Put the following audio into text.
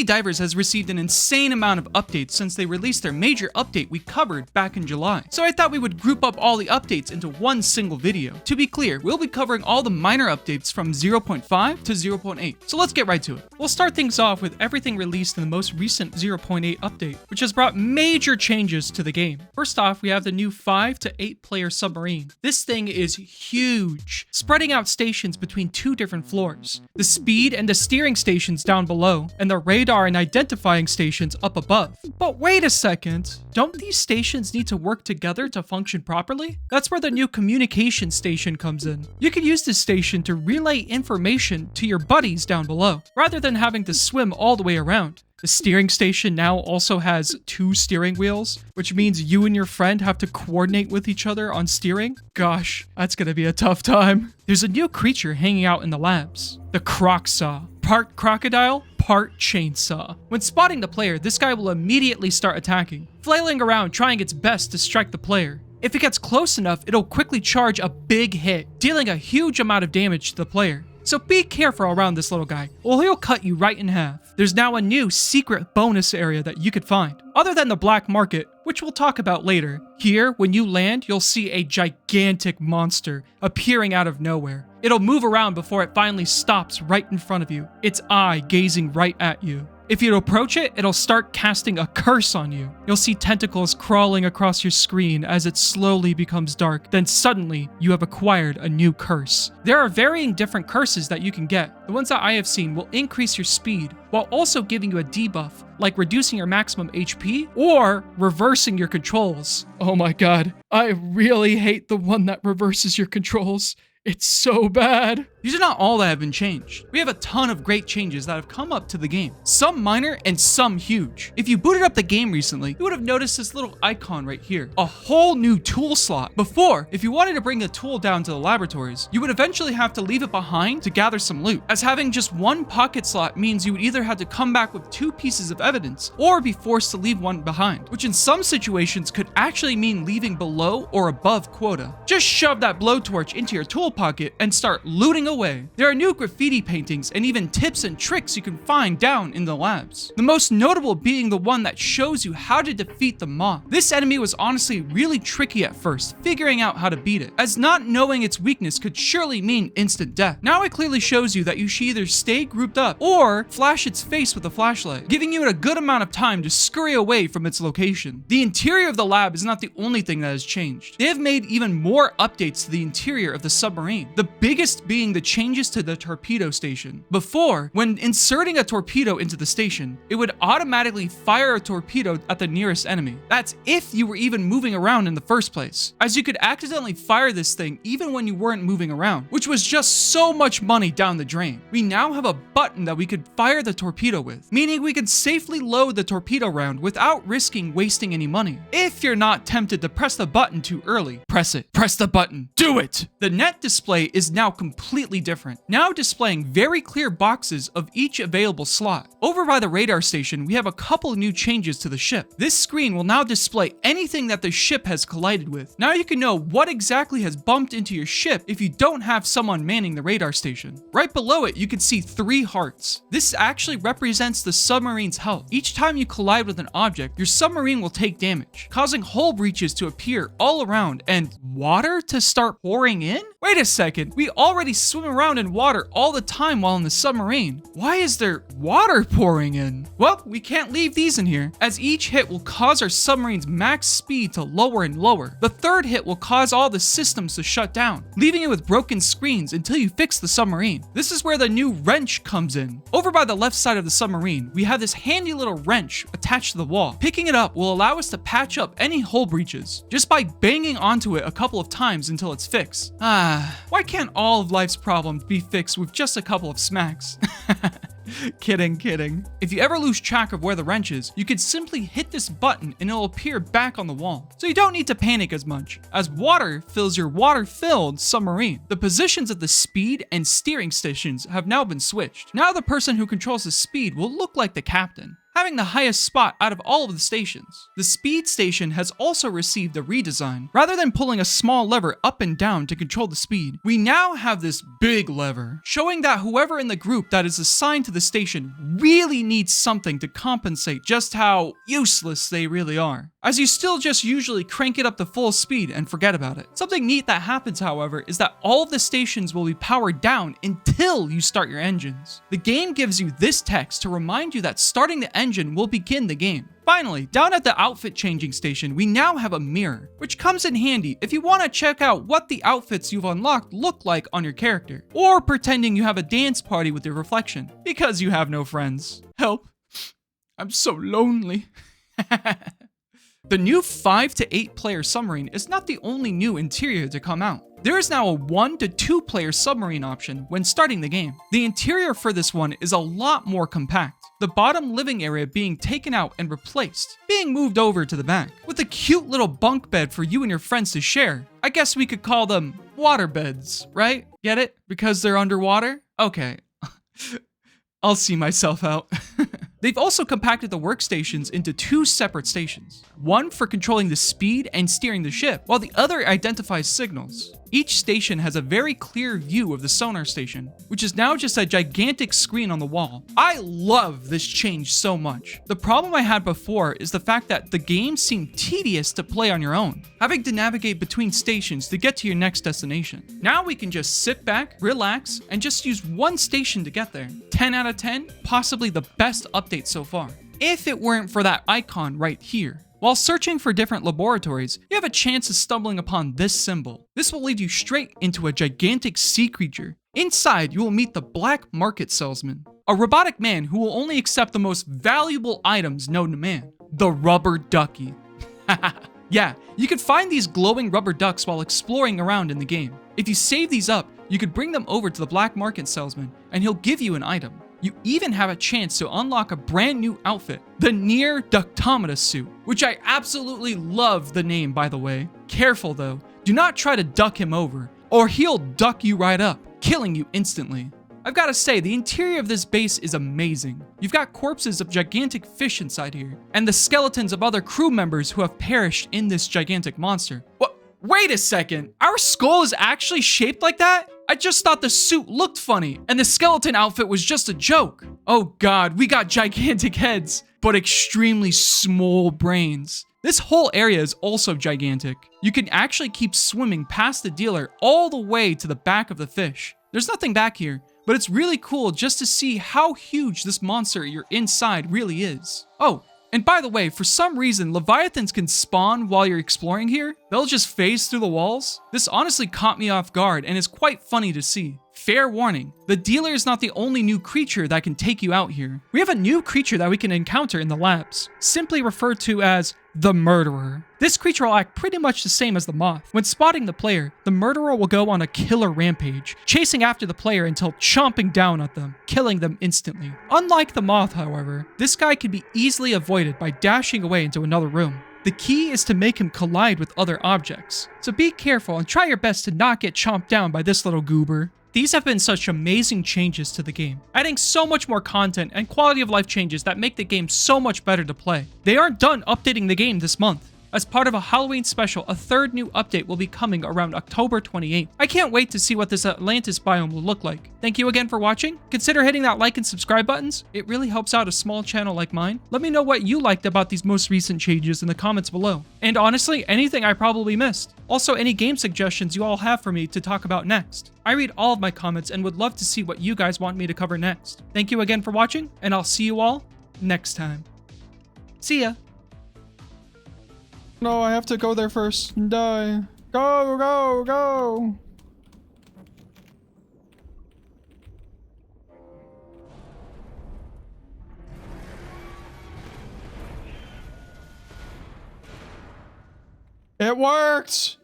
Murky Divers has received an insane amount of updates since they released their major update we covered back in July. So I thought we would group up all the updates into one single video. To be clear, we'll be covering all the minor updates from 0.5 to 0.8. So let's get right to it. We'll start things off with everything released in the most recent 0.8 update, which has brought major changes to the game. First off, we have the new 5 to 8 player submarine. This thing is huge, spreading out stations between 2 different floors. The speed and the steering stations down below, and the radar and identifying stations up above. But wait a second, don't these stations need to work together to function properly? That's where the new communication station comes in. You can use this station to relay information to your buddies down below, rather than having to swim all the way around. The steering station now also has 2 steering wheels, which means you and your friend have to coordinate with each other on steering. Gosh, that's gonna be a tough time. There's a new creature hanging out in the labs, the croc saw. Part crocodile, part chainsaw. When spotting the player, this guy will immediately start attacking, flailing around trying its best to strike the player. If it gets close enough, it'll quickly charge a big hit, dealing a huge amount of damage to the player. So be careful around this little guy, or he'll cut you right in half. There's now a new secret bonus area that you could find, other than the black market, which we'll talk about later. Here, when you land, you'll see a gigantic monster appearing out of nowhere. It'll move around before it finally stops right in front of you, its eye gazing right at you. If you approach it, it'll start casting a curse on you. You'll see tentacles crawling across your screen as it slowly becomes dark. Then suddenly, you have acquired a new curse. There are varying different curses that you can get. The ones that I have seen will increase your speed, while also giving you a debuff, like reducing your maximum HP or reversing your controls. Oh my god, I really hate the one that reverses your controls. It's so bad. These are not all that have been changed. We have a ton of great changes that have come up to the game. Some minor and some huge. If you booted up the game recently, you would have noticed this little icon right here. A whole new tool slot. Before, if you wanted to bring a tool down to the laboratories, you would eventually have to leave it behind to gather some loot, as having just one pocket slot means you would either have to come back with 2 pieces of evidence or be forced to leave one behind, which in some situations could actually mean leaving below or above quota. Just shove that blowtorch into your tool pocket and start looting away. There are new graffiti paintings and even tips and tricks you can find down in the labs. The most notable being the one that shows you how to defeat the moth. This enemy was honestly really tricky at first, figuring out how to beat it, as not knowing its weakness could surely mean instant death. Now it clearly shows you that you should either stay grouped up or flash its face with a flashlight, giving you a good amount of time to scurry away from its location. The interior of the lab is not the only thing that has changed. They have made even more updates to the interior of the submarine. The biggest being the changes to the torpedo station. Before, when inserting a torpedo into the station, it would automatically fire a torpedo at the nearest enemy. That's if you were even moving around in the first place, as you could accidentally fire this thing even when you weren't moving around, which was just so much money down the drain. We now have a button that we could fire the torpedo with, meaning we can safely load the torpedo round without risking wasting any money. If you're not tempted to press the button too early, press it. Press the button. Do it! The net display is now completely different, now displaying very clear boxes of each available slot. Over by the radar station, we have a couple of new changes to the ship. This screen will now display anything that the ship has collided with. Now you can know what exactly has bumped into your ship if you don't have someone manning the radar station. Right below it, you can see 3 hearts. This actually represents the submarine's health. Each time you collide with an object, your submarine will take damage, causing hull breaches to appear all around and water to start pouring in? Wait a second, we already swim around in water all the time while in the submarine. Why is there water pouring in? Well, we can't leave these in here, as each hit will cause our submarine's max speed to lower and lower. The 3rd hit will cause all the systems to shut down, leaving it with broken screens until you fix the submarine. This is where the new wrench comes in. Over by the left side of the submarine, we have this handy little wrench attached to the wall. Picking it up will allow us to patch up any hull breaches, just by banging onto it a couple of times until it's fixed. Why can't all of life's problems be fixed with just a couple of smacks? Kidding. If you ever lose track of where the wrench is, you can simply hit this button and it'll appear back on the wall. So you don't need to panic as much, as water fills your water-filled submarine. The positions of the speed and steering stations have now been switched. Now the person who controls the speed will look like the captain. having the highest spot out of all of the stations. The speed station has also received a redesign. Rather than pulling a small lever up and down to control the speed, we now have this big lever, showing that whoever in the group that is assigned to the station really needs something to compensate just how useless they really are, as you still just usually crank it up to full speed and forget about it. Something neat that happens, however, is that all of the stations will be powered down until you start your engines. The game gives you this text to remind you that starting the engine will begin the game. Finally, down at the outfit changing station, we now have a mirror, which comes in handy if you want to check out what the outfits you've unlocked look like on your character, or pretending you have a dance party with your reflection, because you have no friends. Help. I'm so lonely. The new 5 to 8 player submarine is not the only new interior to come out. There is now a 1 to 2 player submarine option when starting the game. The interior for this one is a lot more compact, the bottom living area being taken out and replaced, being moved over to the back, with a cute little bunk bed for you and your friends to share. I guess we could call them water beds, right? Get it? Because they're underwater? Okay. I'll see myself out. They've also compacted the workstations into 2 separate stations. One for controlling the speed and steering the ship, while the other identifies signals. Each station has a very clear view of the sonar station, which is now just a gigantic screen on the wall. I love this change so much. The problem I had before is the fact that the game seemed tedious to play on your own, having to navigate between stations to get to your next destination. Now we can just sit back, relax, and just use one station to get there. 10 out of 10, possibly the best update so far. If it weren't for that icon right here. While searching for different laboratories, you have a chance of stumbling upon this symbol. This will lead you straight into a gigantic sea creature. Inside, you will meet the black market salesman, a robotic man who will only accept the most valuable items known to man, the rubber ducky. Yeah, you can find these glowing rubber ducks while exploring around in the game. If you save these up, you could bring them over to the black market salesman and he'll give you an item. You even have a chance to unlock a brand new outfit, the Near Ductometer suit, which I absolutely love the name, by the way. Careful though, do not try to duck him over, or he'll duck you right up, killing you instantly. I've gotta say, the interior of this base is amazing. You've got corpses of gigantic fish inside here, and the skeletons of other crew members who have perished in this gigantic monster. What? Wait a second, our skull is actually shaped like that? I just thought the suit looked funny, and the skeleton outfit was just a joke. Oh god, we got gigantic heads, but extremely small brains. This whole area is also gigantic. You can actually keep swimming past the dealer all the way to the back of the fish. There's nothing back here, but it's really cool just to see how huge this monster you're inside really is. Oh, and by the way, for some reason, Leviathans can spawn while you're exploring here. They'll just phase through the walls. This honestly caught me off guard and is quite funny to see. Fair warning, the dealer is not the only new creature that can take you out here. We have a new creature that we can encounter in the labs, simply referred to as the Murderer. This creature will act pretty much the same as the Moth. When spotting the player, the Murderer will go on a killer rampage, chasing after the player until chomping down at them, killing them instantly. Unlike the Moth, however, this guy can be easily avoided by dashing away into another room. The key is to make him collide with other objects, so be careful and try your best to not get chomped down by this little goober. These have been such amazing changes to the game, adding so much more content and quality of life changes that make the game so much better to play. They aren't done updating the game this month. As part of a Halloween special, a third new update will be coming around October 28th. I can't wait to see what this Atlantis biome will look like. Thank you again for watching. Consider hitting that like and subscribe buttons. It really helps out a small channel like mine. Let me know what you liked about these most recent changes in the comments below. And honestly, anything I probably missed. Also, any game suggestions you all have for me to talk about next. I read all of my comments and would love to see what you guys want me to cover next. Thank you again for watching, and I'll see you all next time. See ya! No, I have to go there first and die. Go, go, go! It worked!